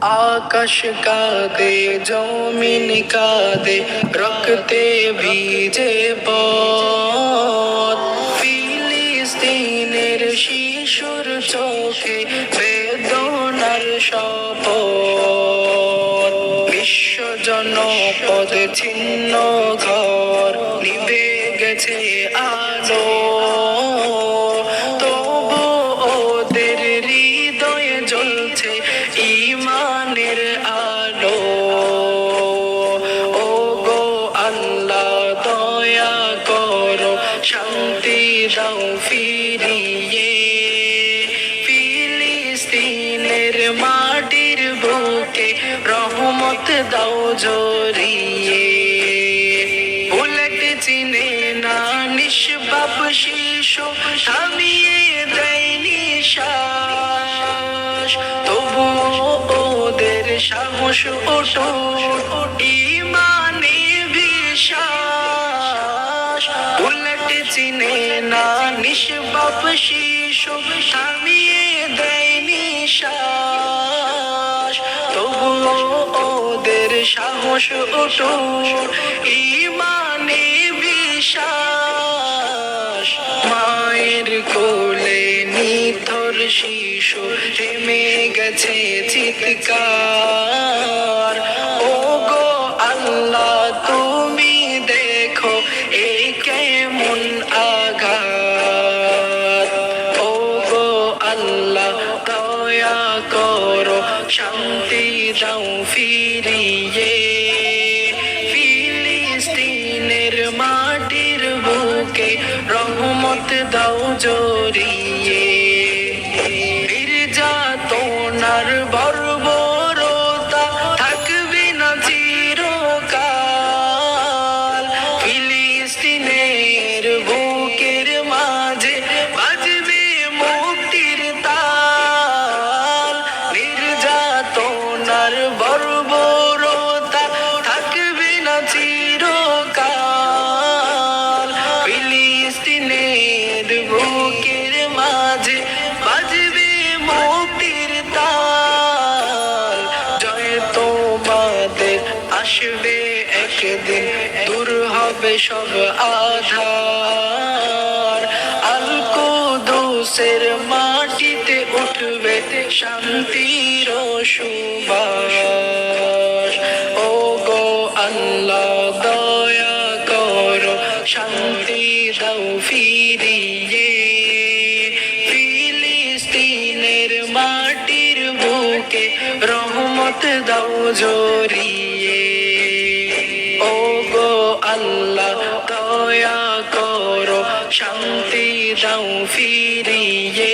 আকাশ কাঁদে জমিন কাঁদে রক্তে ভিজে পথ ফিলিস্তিনের শিশুর চোখে বেদনার শপথ বিশ্ব জনপদ ছিন্ন ঘর নিভে গেছে আলো তবু ওদের হৃদয়ে জ্বলছে ঈমানের আলো ও গো আল্লাহ দয়া করো শান্তি দাও ফিরিয়ে ফিলিস্তিনের মাটির বুকে রহমত দাও জড়িয়ে বুলেট চিনে না নিষ্পাপ শিশু থামিয়ে দেয়নি শ্বাস তবু ওদের সাহস অটুট ঈমানে বিশ্বাস বুলেট চিনে না নিষ্পাপ শিশু থামিয়ে দেয়নি শ্বাস তবু ওদের সাহস অটুট ঈমানে বিশ্বাস মায়ের কোলে নিথর শিশু থেমে গেছে চিৎকার ও গো আল্লাহ তুমি দেখো এ কেমন আঘাত ও গো আল্লাহ দয়া করো শান্তি দাও ফিরিয়ে ফিলিস্তিনের মাটির বুকে রহমত দাও জড়িয়ে নির্যাতনার বর্বরতা থাকবে না চিরকাল ফিলিস্তিনের বুকের মাঝে বাজবে মুক্তির তাল নির্যাতনার বর্বরতা থাকবে না চিরকাল ফিলিস্তিনের বুকের মাঝে বাজবে মুক্তির তাল জয় তোমাদের আসবে একদিন দূর হবে সব আধার আল কুদুসের মাটিতে উঠবে শান্তির সুবাস ও গো আল্লাহ দয়া করো শান্তি দাও ফিরিয়ে ফিলিস্তিনের মাটির বুকে রহমত দাও জড়িয়ে ও গো আল্লাহ দয়া করো শান্তি দাও ফিরিয়ে